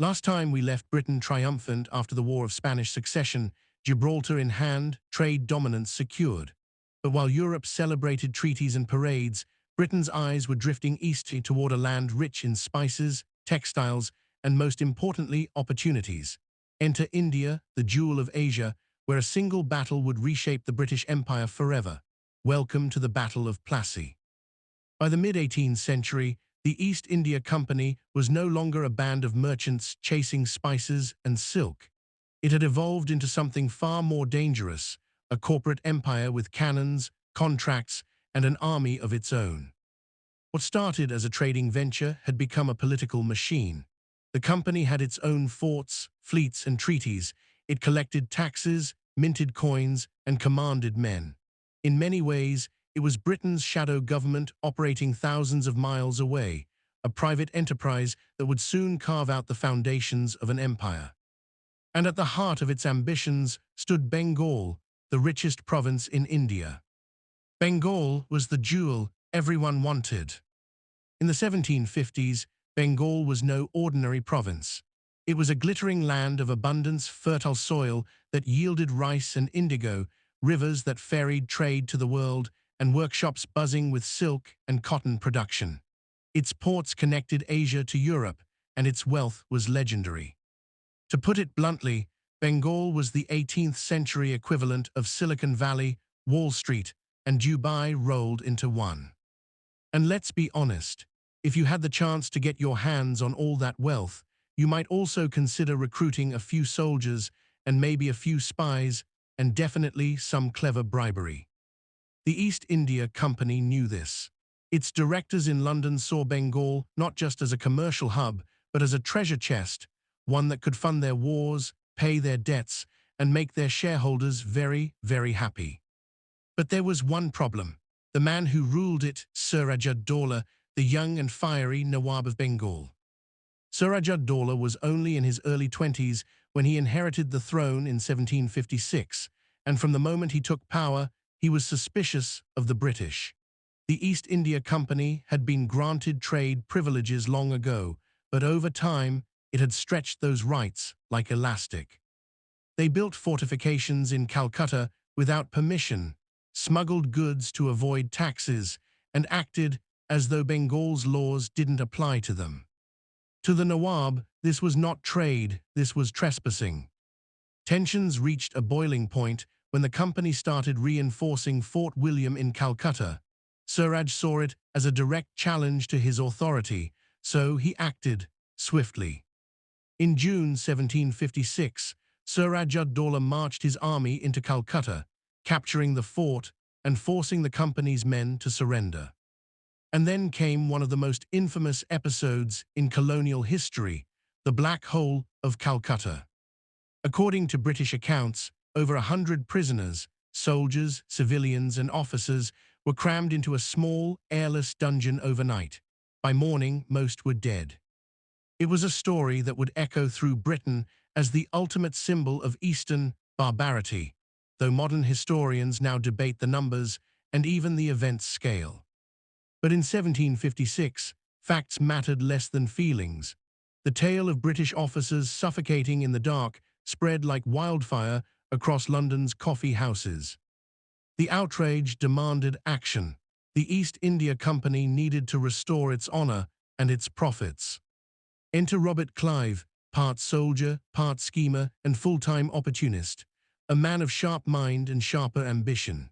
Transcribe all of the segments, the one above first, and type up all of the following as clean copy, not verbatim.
Last time we left Britain triumphant after the War of Spanish Succession, Gibraltar in hand, trade dominance secured. But while Europe celebrated treaties and parades, Britain's eyes were drifting east toward a land rich in spices, textiles, and most importantly, opportunities. Enter India, the jewel of Asia, where a single battle would reshape the British Empire forever. Welcome to the Battle of Plassey. By the mid-18th century, the East India Company was no longer a band of merchants chasing spices and silk. It had evolved into something far more dangerous, a corporate empire with cannons, contracts, and an army of its own. What started as a trading venture had become a political machine. The company had its own forts, fleets, and treaties. It collected taxes, minted coins, and commanded men. In many ways, it was Britain's shadow government operating thousands of miles away, a private enterprise that would soon carve out the foundations of an empire. And at the heart of its ambitions stood Bengal, the richest province in India. Bengal was the jewel everyone wanted. In the 1750s, Bengal was no ordinary province. It was a glittering land of abundance, fertile soil that yielded rice and indigo, rivers that ferried trade to the world, and workshops buzzing with silk and cotton production. Its ports connected Asia to Europe, and its wealth was legendary. To put it bluntly, Bengal was the 18th century equivalent of Silicon Valley, Wall Street, and Dubai rolled into one. And let's be honest, if you had the chance to get your hands on all that wealth, you might also consider recruiting a few soldiers and maybe a few spies, and definitely some clever bribery. The East India Company knew this. Its directors in London saw Bengal not just as a commercial hub, but as a treasure chest, one that could fund their wars, pay their debts, and make their shareholders very, very happy. But there was one problem. The man who ruled it, Surajah-Dowlah, the young and fiery Nawab of Bengal. Surajah-Dowlah was only in his early 20s when he inherited the throne in 1756, and from the moment he took power, he was suspicious of the British. The East India Company had been granted trade privileges long ago, but over time, it had stretched those rights like elastic. They built fortifications in Calcutta without permission, smuggled goods to avoid taxes, and acted as though Bengal's laws didn't apply to them. To the Nawab, this was not trade, this was trespassing. Tensions reached a boiling point when the company started reinforcing Fort William in Calcutta. Suraj saw it as a direct challenge to his authority, so he acted swiftly. In June 1756, Surajah-Dowlah marched his army into Calcutta, capturing the fort and forcing the company's men to surrender. And then came one of the most infamous episodes in colonial history, the Black Hole of Calcutta. According to British accounts, over 100 prisoners, soldiers, civilians, and officers were crammed into a small, airless dungeon overnight. By morning, most were dead. It was a story that would echo through Britain as the ultimate symbol of Eastern barbarity, though modern historians now debate the numbers and even the event's scale. But in 1756, facts mattered less than feelings. The tale of British officers suffocating in the dark spread like wildfire across London's coffee houses. The outrage demanded action. The East India Company needed to restore its honor and its profits. Enter Robert Clive, part soldier, part schemer, and full-time opportunist, a man of sharp mind and sharper ambition.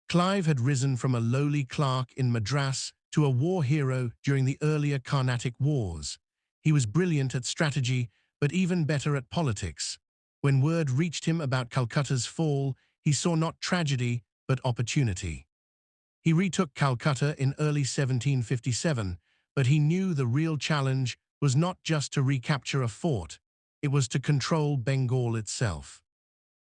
Clive had risen from a lowly clerk in Madras to a war hero during the earlier Carnatic Wars. He was brilliant at strategy, but even better at politics. When word reached him about Calcutta's fall, he saw not tragedy, but opportunity. He retook Calcutta in early 1757, but he knew the real challenge was not just to recapture a fort, it was to control Bengal itself.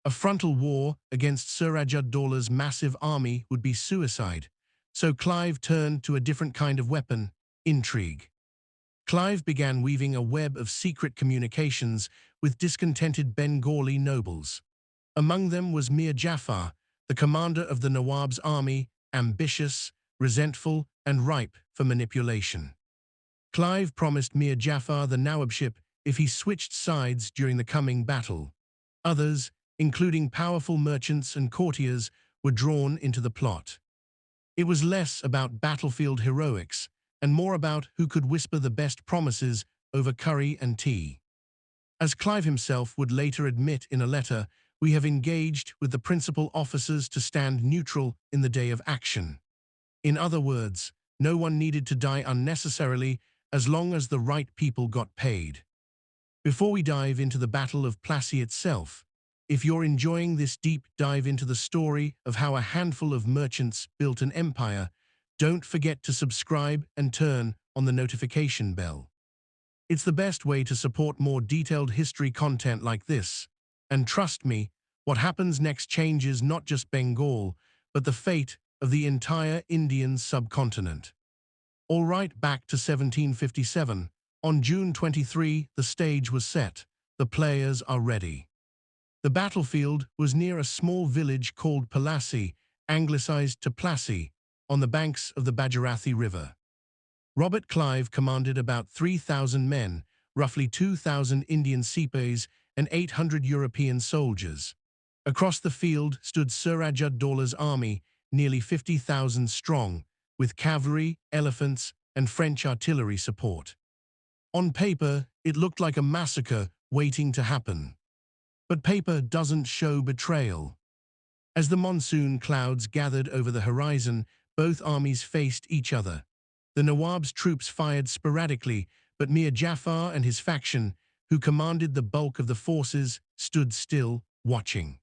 A frontal war against Surajah-Dowlah's massive army would be suicide, so Clive turned to a different kind of weapon, intrigue. Clive began weaving a web of secret communications with discontented Bengali nobles. Among them was Mir Jafar, the commander of the Nawab's army, ambitious, resentful, and ripe for manipulation. Clive promised Mir Jafar the Nawabship if he switched sides during the coming battle. Others, including powerful merchants and courtiers, were drawn into the plot. It was less about battlefield heroics and more about who could whisper the best promises over curry and tea. As Clive himself would later admit in a letter, we have engaged with the principal officers to stand neutral in the day of action. In other words, no one needed to die unnecessarily as long as the right people got paid. Before we dive into the Battle of Plassey itself, if you're enjoying this deep dive into the story of how a handful of merchants built an empire, don't forget to subscribe and turn on the notification bell. It's the best way to support more detailed history content like this. And trust me, what happens next changes not just Bengal, but the fate of the entire Indian subcontinent. All right, back to 1757. On June 23, the stage was set. The players are ready. The battlefield was near a small village called Plassey, anglicized to Plassey, on the banks of the Bhagirathi River. Robert Clive commanded about 3,000 men, roughly 2,000 Indian Sipahi's and 800 European soldiers. Across the field stood Suraj ud-Daula's army, nearly 50,000 strong, with cavalry, elephants, and French artillery support. On paper, it looked like a massacre waiting to happen. But paper doesn't show betrayal. As the monsoon clouds gathered over the horizon, both armies faced each other. The Nawab's troops fired sporadically, but Mir Jafar and his faction, who commanded the bulk of the forces, stood still, watching.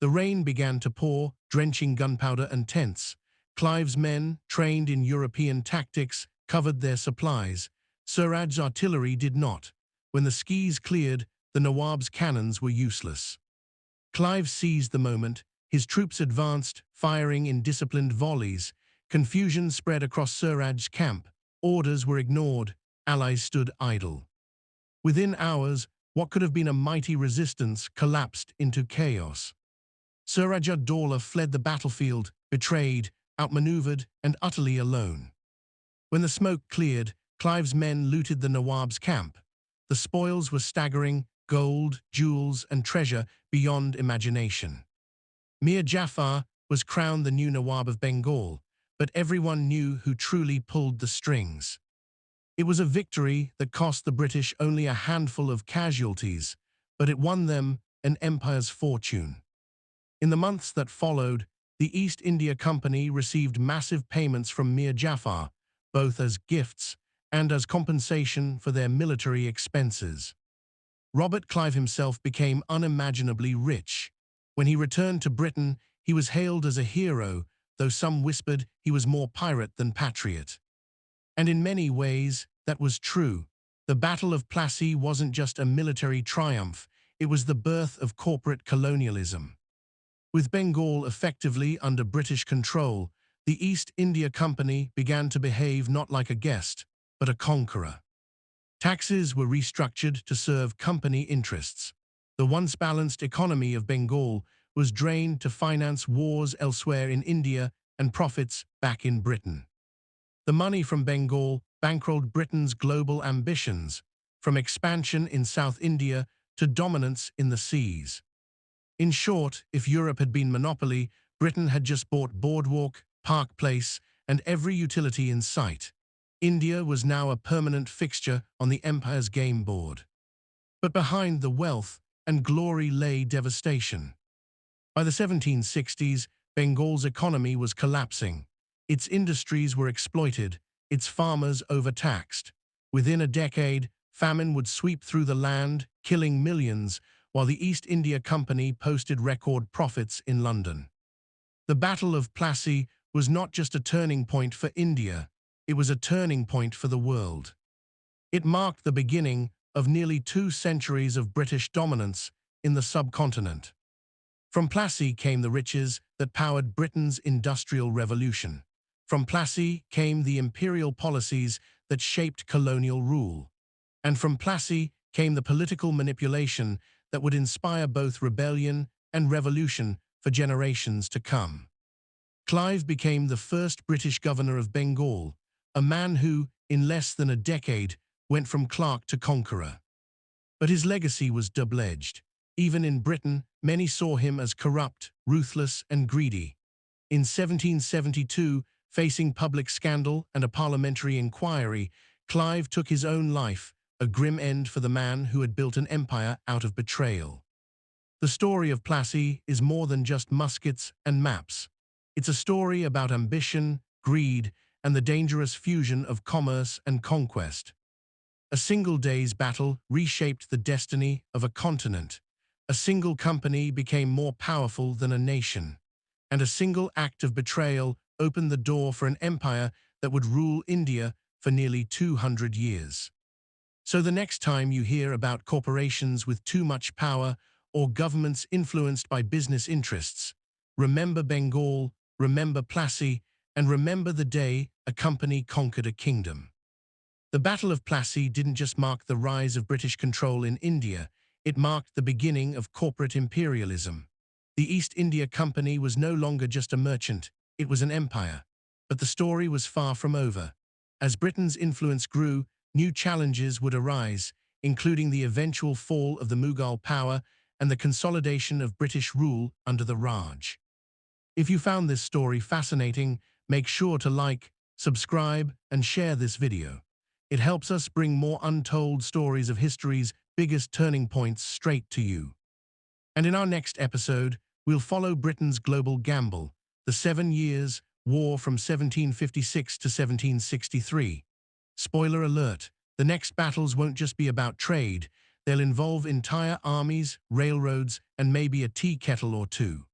The rain began to pour, drenching gunpowder and tents. Clive's men, trained in European tactics, covered their supplies. Suraj's artillery did not. When the skies cleared, the Nawab's cannons were useless. Clive seized the moment. His troops advanced, firing in disciplined volleys. Confusion spread across Suraj's camp. Orders were ignored. Allies stood idle. Within hours, what could have been a mighty resistance collapsed into chaos. Suraj ud-Daula fled the battlefield, betrayed, outmaneuvered, and utterly alone. When the smoke cleared, Clive's men looted the Nawab's camp. The spoils were staggering: gold, jewels, and treasure beyond imagination. Mir Jafar was crowned the new Nawab of Bengal, but everyone knew who truly pulled the strings. It was a victory that cost the British only a handful of casualties, but it won them an empire's fortune. In the months that followed, the East India Company received massive payments from Mir Jafar, both as gifts and as compensation for their military expenses. Robert Clive himself became unimaginably rich. When he returned to Britain, he was hailed as a hero, though some whispered he was more pirate than patriot. And in many ways, that was true. The Battle of Plassey wasn't just a military triumph, it was the birth of corporate colonialism. With Bengal effectively under British control, the East India Company began to behave not like a guest, but a conqueror. Taxes were restructured to serve company interests. The once balanced economy of Bengal was drained to finance wars elsewhere in India and profits back in Britain. The money from Bengal bankrolled Britain's global ambitions, from expansion in South India to dominance in the seas. In short, if Europe had been monopoly, Britain had just bought Boardwalk, Park Place, and every utility in sight. India was now a permanent fixture on the empire's game board. But behind the wealth and glory lay devastation. By the 1760s, Bengal's economy was collapsing. Its industries were exploited, its farmers overtaxed. Within a decade, famine would sweep through the land, killing millions, while the East India Company posted record profits in London. The Battle of Plassey was not just a turning point for India, it was a turning point for the world. It marked the beginning of nearly 2 centuries of British dominance in the subcontinent. From Plassey came the riches that powered Britain's industrial revolution. From Plassey came the imperial policies that shaped colonial rule. And from Plassey came the political manipulation that would inspire both rebellion and revolution for generations to come. Clive became the first British governor of Bengal, a man who, in less than a decade, went from clerk to conqueror. But his legacy was double-edged. Even in Britain, many saw him as corrupt, ruthless, and greedy. In 1772, facing public scandal and a parliamentary inquiry, Clive took his own life, a grim end for the man who had built an empire out of betrayal. The story of Plassey is more than just muskets and maps. It's a story about ambition, greed, and the dangerous fusion of commerce and conquest. A single day's battle reshaped the destiny of a continent. A single company became more powerful than a nation. And a single act of betrayal opened the door for an empire that would rule India for nearly 200 years. So the next time you hear about corporations with too much power or governments influenced by business interests, remember Bengal, remember Plassey, and remember the day a company conquered a kingdom. The Battle of Plassey didn't just mark the rise of British control in India, it marked the beginning of corporate imperialism. The East India Company was no longer just a merchant, it was an empire. But the story was far from over. As Britain's influence grew, new challenges would arise, including the eventual fall of the Mughal power and the consolidation of British rule under the Raj. If you found this story fascinating, make sure to like, subscribe, and share this video. It helps us bring more untold stories of history's biggest turning points straight to you. And in our next episode, we'll follow Britain's global gamble, the 7 Years' War from 1756 to 1763. Spoiler alert, the next battles won't just be about trade, they'll involve entire armies, railroads, and maybe a tea kettle or two.